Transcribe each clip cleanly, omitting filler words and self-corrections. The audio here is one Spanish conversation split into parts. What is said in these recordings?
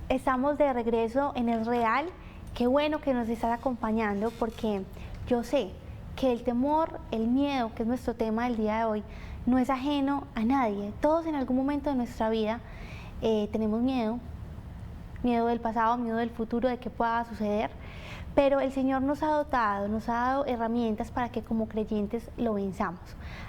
Estamos de regreso en El Real. Qué bueno que nos estás acompañando porque yo sé que el temor, el miedo, que es nuestro tema del día de hoy, no es ajeno a nadie. Todos en algún momento de nuestra vida tenemos miedo, miedo del pasado, miedo del futuro, de qué pueda suceder, pero el Señor nos ha dotado, nos ha dado herramientas para que como creyentes lo venzamos.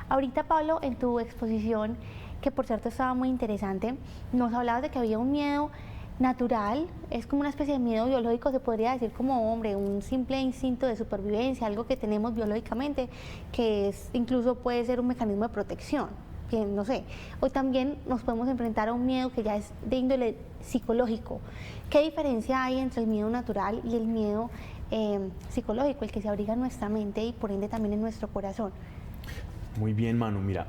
Ahorita, Pablo, en tu exposición, que por cierto estaba muy interesante, nos hablabas de que había un miedo natural, es como una especie de miedo biológico, se podría decir como, hombre, un simple instinto de supervivencia, algo que tenemos biológicamente, que es, incluso puede ser un mecanismo de protección, que no sé. Hoy también nos podemos enfrentar a un miedo que ya es de índole psicológico. ¿Qué diferencia hay entre el miedo natural y el miedo psicológico, el que se abriga en nuestra mente y por ende también en nuestro corazón? Muy bien, Manu, mira,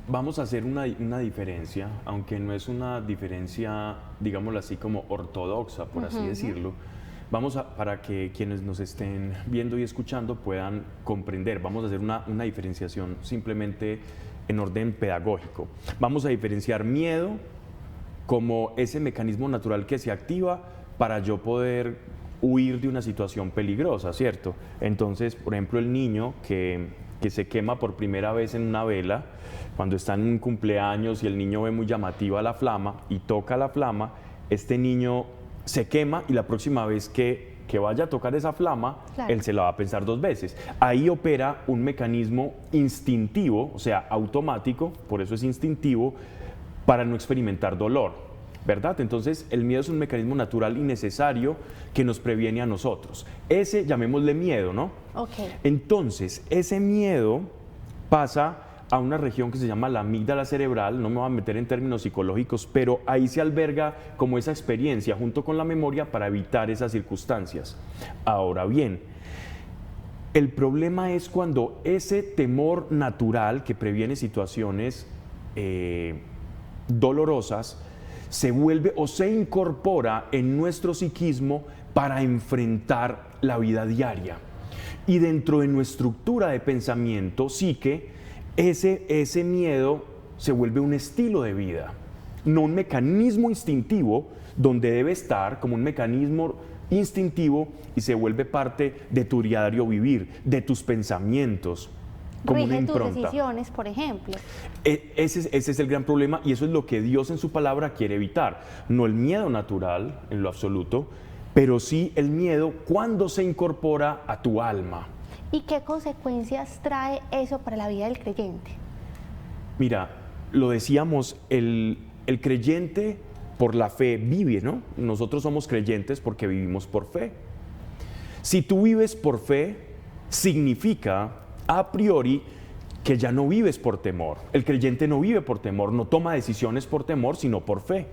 vamos a hacer una diferencia, aunque no es una diferencia, digámoslo así, como ortodoxa, por así decirlo. Para que quienes nos estén viendo y escuchando puedan comprender, vamos a hacer una diferenciación simplemente en orden pedagógico. Vamos a diferenciar miedo como ese mecanismo natural que se activa para yo poder huir de una situación peligrosa, ¿cierto? Entonces, por ejemplo, el niño que se quema por primera vez en una vela, cuando está en un cumpleaños y el niño ve muy llamativa la flama y toca la flama, este niño se quema y la próxima vez que vaya a tocar esa flama, claro, él se la va a pensar 2 veces. Ahí opera un mecanismo instintivo, o sea, automático, por eso es instintivo, para no experimentar dolor, ¿verdad? Entonces, el miedo es un mecanismo natural y necesario que nos previene a nosotros. Ese, llamémosle miedo, ¿no? Okay. Entonces, ese miedo pasa a una región que se llama la amígdala cerebral, no me voy a meter en términos psicológicos, pero ahí se alberga como esa experiencia junto con la memoria para evitar esas circunstancias. Ahora bien, el problema es cuando ese temor natural que previene situaciones dolorosas se vuelve o se incorpora en nuestro psiquismo para enfrentar la vida diaria. Y dentro de nuestra estructura de pensamiento, psique, ese miedo se vuelve un estilo de vida, no un mecanismo instintivo donde debe estar como un mecanismo instintivo y se vuelve parte de tu diario vivir, de tus pensamientos, como una impronta. Tus decisiones, por ejemplo. Ese es el gran problema y eso es lo que Dios en su palabra quiere evitar. No el miedo natural en lo absoluto, pero sí el miedo cuando se incorpora a tu alma. ¿Y qué consecuencias trae eso para la vida del creyente? Mira, lo decíamos, el creyente por la fe vive, ¿no? Nosotros somos creyentes porque vivimos por fe. Si tú vives por fe, significa a priori que ya no vives por temor. El creyente no vive por temor, no toma decisiones por temor, sino por fe.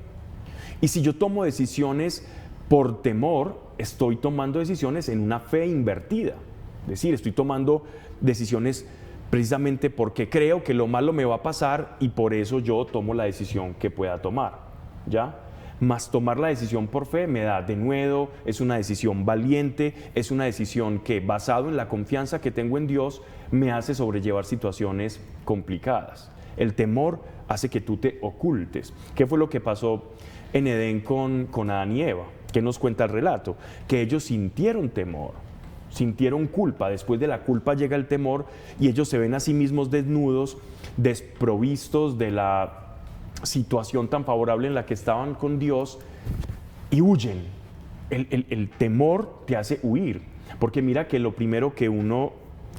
Y si yo tomo decisiones por temor, estoy tomando decisiones en una fe invertida. Es decir, estoy tomando decisiones precisamente porque creo que lo malo me va a pasar y por eso yo tomo la decisión que pueda tomar, ¿ya? Más tomar la decisión por fe me da denuedo, es una decisión valiente, es una decisión que basado en la confianza que tengo en Dios me hace sobrellevar situaciones complicadas. El temor hace que tú te ocultes. ¿Qué fue lo que pasó en Edén con Adán y Eva? ¿Qué nos cuenta el relato? Que ellos sintieron temor. Sintieron culpa, después de la culpa llega el temor y ellos se ven a sí mismos desnudos, desprovistos de la situación tan favorable en la que estaban con Dios y huyen. El temor te hace huir, porque mira que lo primero que uno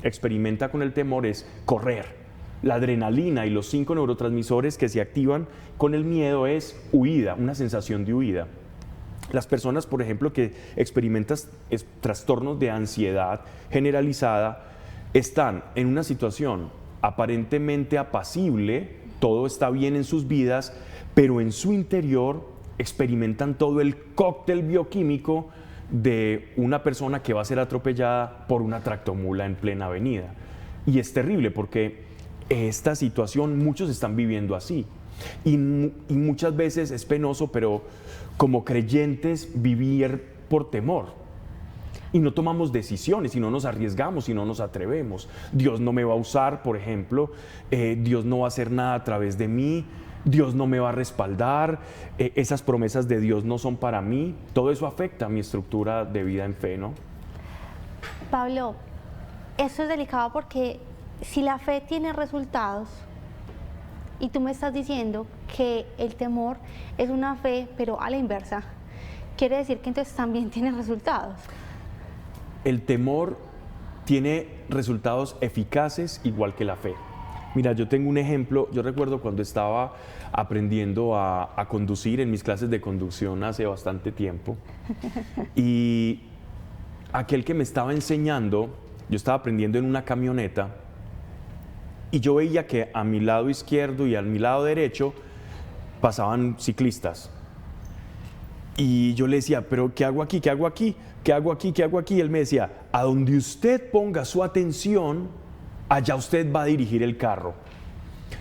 experimenta con el temor es correr. La adrenalina y los 5 neurotransmisores que se activan con el miedo es huida, una sensación de huida. Las personas, por ejemplo, que experimentan trastornos de ansiedad generalizada, están en una situación aparentemente apacible, todo está bien en sus vidas, pero en su interior experimentan todo el cóctel bioquímico de una persona que va a ser atropellada por una tractomula en plena avenida. Y es terrible porque esta situación muchos están viviendo así. Y muchas veces es penoso, pero como creyentes vivir por temor. Y no tomamos decisiones, y no nos arriesgamos, y no nos atrevemos. Dios no me va a usar, por ejemplo, Dios no va a hacer nada a través de mí. Dios no me va a respaldar, esas promesas de Dios no son para mí. Todo eso afecta a mi estructura de vida en fe, ¿no? Pablo, esto es delicado porque si la fe tiene resultados y tú me estás diciendo que el temor es una fe pero a la inversa, quiere decir que entonces también tiene resultados. El temor tiene resultados eficaces igual que la fe. Mira, yo tengo un ejemplo. Yo recuerdo cuando estaba aprendiendo a conducir en mis clases de conducción hace bastante tiempo, y aquel que me estaba enseñando, yo estaba aprendiendo en una camioneta, y yo veía que a mi lado izquierdo y a mi lado derecho pasaban ciclistas. Y yo le decía, pero ¿qué hago aquí? ¿Qué hago aquí? ¿Qué hago aquí? ¿Qué hago aquí? Y él me decía, a donde usted ponga su atención, allá usted va a dirigir el carro.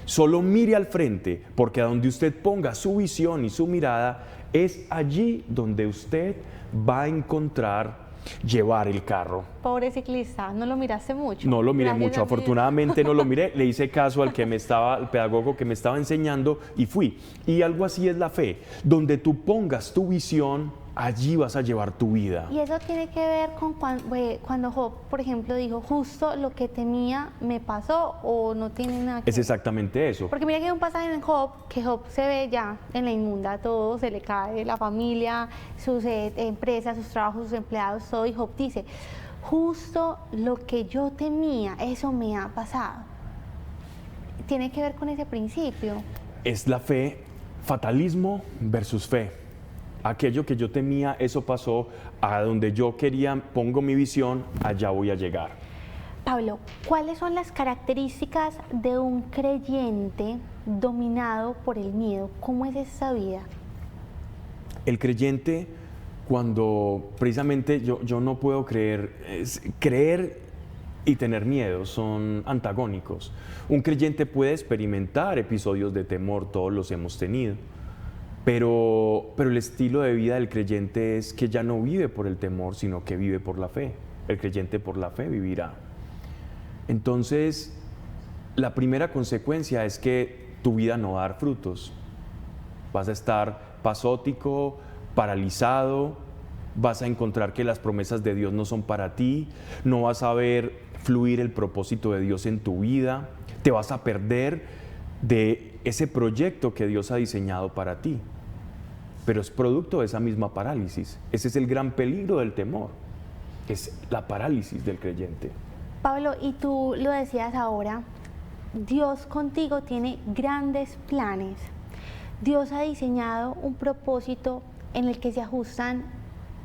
Solo mire al frente, porque a donde usted ponga su visión y su mirada, es allí donde usted va a encontrar llevar el carro. Pobre ciclista, no lo miraste mucho. No lo miré Gracias mucho, a Dios. afortunadamente no lo miré, le hice caso al pedagogo que me estaba enseñando y fui. Y algo así es la fe, donde tú pongas tu visión, allí vas a llevar tu vida. Y eso tiene que ver con cuando Job, por ejemplo, dijo, justo lo que temía me pasó, o no tiene nada que Es ver. exactamente eso. Porque mira que hay un pasaje en Job, que Job se ve ya en la inmunda, todo se le cae, la familia, sus empresas, sus trabajos, sus empleados, todo, y Job dice, justo lo que yo temía, eso me ha pasado. Tiene que ver con ese principio. Es la fe, fatalismo versus fe. Aquello que yo temía, eso pasó. A donde yo quería, pongo mi visión, allá voy a llegar. Pablo, ¿cuáles son las características de un creyente dominado por el miedo? ¿Cómo es esa vida? El creyente, cuando precisamente yo no puedo creer, creer y tener miedo son antagónicos. Un creyente puede experimentar episodios de temor, todos los hemos tenido, pero el estilo de vida del creyente es que ya no vive por el temor, sino que vive por la fe. El creyente por la fe vivirá. Entonces, la primera consecuencia es que tu vida no va a dar frutos. Vas a estar pasótico, paralizado, vas a encontrar que las promesas de Dios no son para ti, no vas a ver fluir el propósito de Dios en tu vida, te vas a perder de ese proyecto que Dios ha diseñado para ti. Pero es producto de esa misma parálisis. Ese es el gran peligro del temor, es la parálisis del creyente. Pablo, y tú lo decías ahora, Dios contigo tiene grandes planes. Dios ha diseñado un propósito en el que se ajustan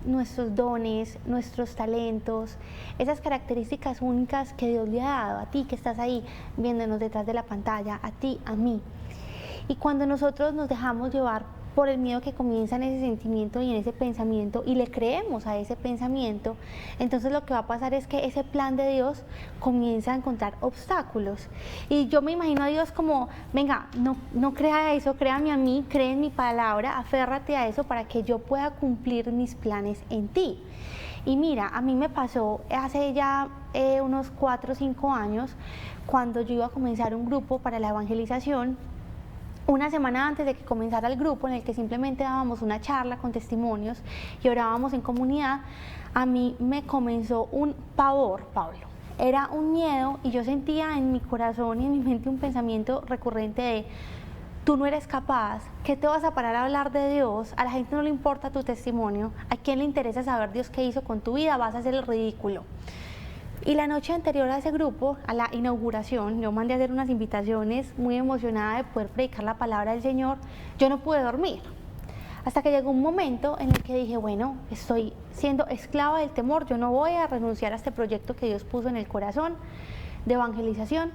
nuestros dones, nuestros talentos, esas características únicas que Dios le ha dado a ti que estás ahí viéndonos detrás de la pantalla, a ti, a mí. Y cuando nosotros nos dejamos llevar por el miedo que comienza en ese sentimiento y en ese pensamiento y le creemos a ese pensamiento, entonces lo que va a pasar es que ese plan de Dios comienza a encontrar obstáculos. Y yo me imagino a Dios como, venga, no crea eso, créame a mí, cree en mi palabra, aférrate a eso para que yo pueda cumplir mis planes en ti. Y mira, a mí me pasó hace ya unos 4 o 5 años, cuando yo iba a comenzar un grupo para la evangelización. Una semana antes de que comenzara el grupo, en el que simplemente dábamos una charla con testimonios y orábamos en comunidad, a mí me comenzó un pavor, Pablo. Era un miedo y yo sentía en mi corazón y en mi mente un pensamiento recurrente de: tú no eres capaz, ¿qué te vas a parar a hablar de Dios? A la gente no le importa tu testimonio, ¿a quién le interesa saber Dios qué hizo con tu vida? Vas a hacer el ridículo. Y la noche anterior a ese grupo, a la inauguración, yo mandé a hacer unas invitaciones muy emocionada de poder predicar la palabra del Señor. Yo no pude dormir, hasta que llegó un momento en el que dije, bueno, estoy siendo esclava del temor, yo no voy a renunciar a este proyecto que Dios puso en el corazón de evangelización.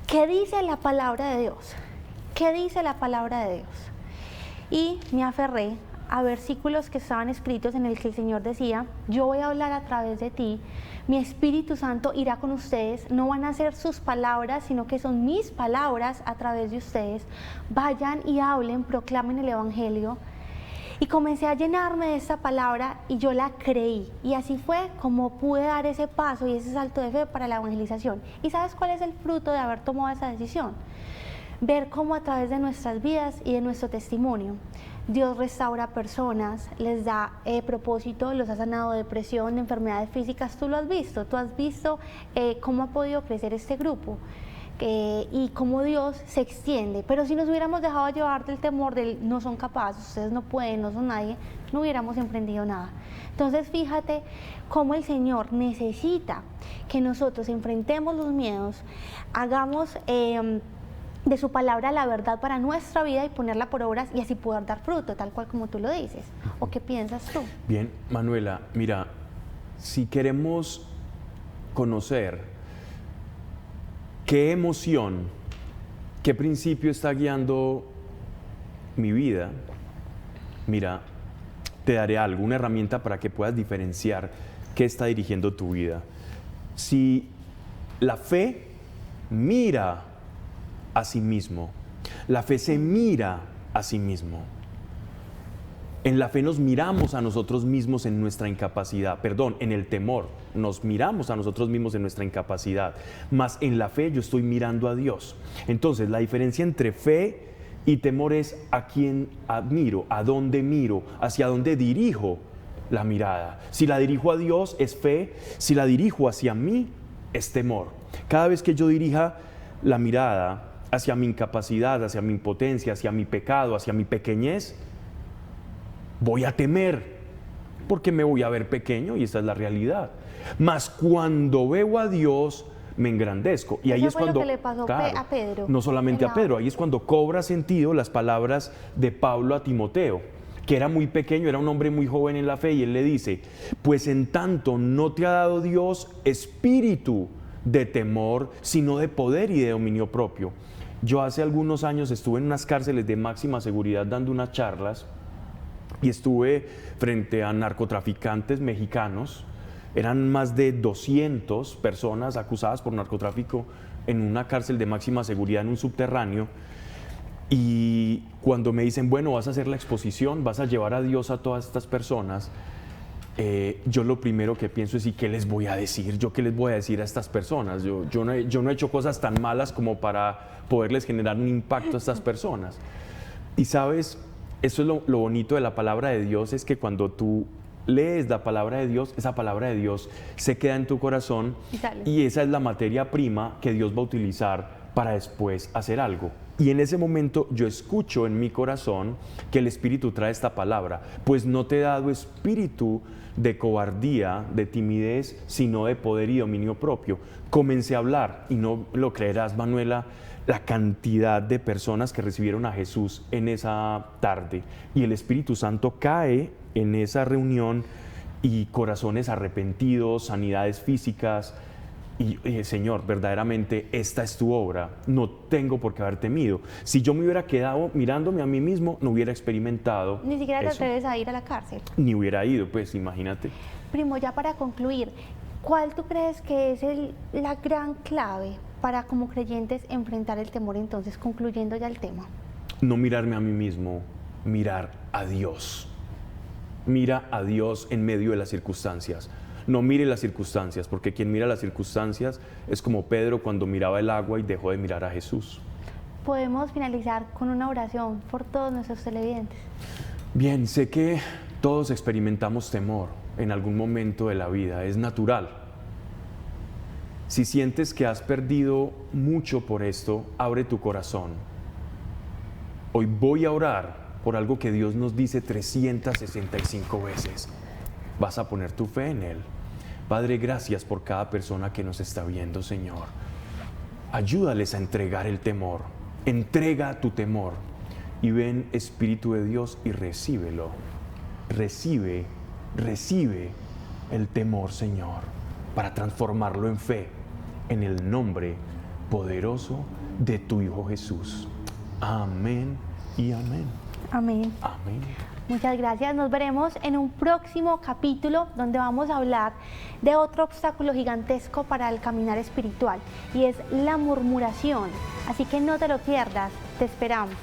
¿Qué dice la palabra de Dios? ¿Qué dice la palabra de Dios? Y me aferré a versículos que estaban escritos en el que el Señor decía: yo voy a hablar a través de ti, mi Espíritu Santo irá con ustedes, no van a ser sus palabras, sino que son mis palabras a través de ustedes. Vayan y hablen, proclamen el Evangelio. Y comencé a llenarme de esta palabra y yo la creí. Y así fue como pude dar ese paso y ese salto de fe para la evangelización. ¿Y sabes cuál es el fruto de haber tomado esa decisión? ver cómo a través de nuestras vidas y de nuestro testimonio, Dios restaura personas, les da propósito, los ha sanado de depresión, de enfermedades físicas. Tú lo has visto, cómo ha podido crecer este grupo. Y cómo Dios se extiende. Pero si nos hubiéramos dejado llevar del temor del no son capaces, ustedes no pueden, no son nadie, no hubiéramos emprendido nada. Entonces fíjate cómo el Señor necesita que nosotros enfrentemos los miedos, hagamos de su palabra la verdad para nuestra vida y ponerla por obras y así poder dar fruto, tal cual como tú lo dices. ¿O qué piensas tú? Bien, Manuela, mira, si queremos conocer qué emoción, qué principio está guiando mi vida, mira, te daré algo, una herramienta para que puedas diferenciar qué está dirigiendo tu vida. Si la fe mira a sí mismo, la fe se mira a sí mismo. En la fe nos miramos a nosotros mismos en nuestra incapacidad, en el temor, nos miramos a nosotros mismos en nuestra incapacidad, mas en la fe yo estoy mirando a Dios. Entonces, la diferencia entre fe y temor es a quién admiro, a dónde miro, hacia dónde dirijo la mirada. Si la dirijo a Dios es fe, si la dirijo hacia mí es temor. Cada vez que yo dirija la mirada hacia mi incapacidad, hacia mi impotencia, hacia mi pecado, hacia mi pequeñez, voy a temer, porque me voy a ver pequeño y esa es la realidad. Mas cuando veo a Dios, me engrandezco. Y ahí es cuando, lo que le pasó a Pedro. No solamente a Pedro, ahí es cuando cobra sentido las palabras de Pablo a Timoteo, que era muy pequeño, era un hombre muy joven en la fe, y él le dice, pues en tanto no te ha dado Dios espíritu de temor, sino de poder y de dominio propio. Yo hace algunos años estuve en unas cárceles de máxima seguridad dando unas charlas, y estuve frente a narcotraficantes mexicanos. Eran más de 200 personas acusadas por narcotráfico en una cárcel de máxima seguridad en un subterráneo. Y cuando me dicen, bueno, vas a hacer la exposición, vas a llevar a Dios a todas estas personas, yo lo primero que pienso es, ¿y qué les voy a decir? ¿Yo qué les voy a decir a estas personas? Yo no he hecho cosas tan malas como para poderles generar un impacto a estas personas. Y sabes, eso es lo bonito de la palabra de Dios, es que cuando tú lees la palabra de Dios, esa palabra de Dios se queda en tu corazón y esa es la materia prima que Dios va a utilizar para después hacer algo. Y en ese momento yo escucho en mi corazón que el Espíritu trae esta palabra, pues no te he dado espíritu de cobardía, de timidez, sino de poder y dominio propio. Comencé a hablar y no lo creerás, Manuela, la cantidad de personas que recibieron a Jesús en esa tarde, y el Espíritu Santo cae en esa reunión y corazones arrepentidos, sanidades físicas. Y Señor, verdaderamente esta es tu obra, no tengo por qué haber temido. Si yo me hubiera quedado mirándome a mí mismo, no hubiera experimentado ni siquiera te eso. atreves a ir a la cárcel. Ni hubiera ido, pues imagínate. Primo, ya para concluir, ¿cuál tú crees que es la gran clave para como creyentes enfrentar el temor, entonces, concluyendo ya el tema? No mirarme a mí mismo, mirar a Dios. Mira a Dios en medio de las circunstancias. No mire las circunstancias, porque quien mira las circunstancias es como Pedro cuando miraba el agua y dejó de mirar a Jesús. Podemos finalizar con una oración por todos nuestros televidentes. Bien, sé que todos experimentamos temor en algún momento de la vida, es natural. Si sientes que has perdido mucho por esto, abre tu corazón. Hoy voy a orar por algo que Dios nos dice 365 veces. Vas a poner tu fe en Él. Padre, gracias por cada persona que nos está viendo, Señor. Ayúdales a entregar el temor. Entrega tu temor. Y ven, Espíritu de Dios, y recíbelo. Recibe el temor, Señor, para transformarlo en fe, en el nombre poderoso de tu Hijo Jesús. Amén y amén. Amén. Amén. Muchas gracias. Nos veremos en un próximo capítulo donde vamos a hablar de otro obstáculo gigantesco para el caminar espiritual, y es la murmuración. Así que no te lo pierdas. Te esperamos.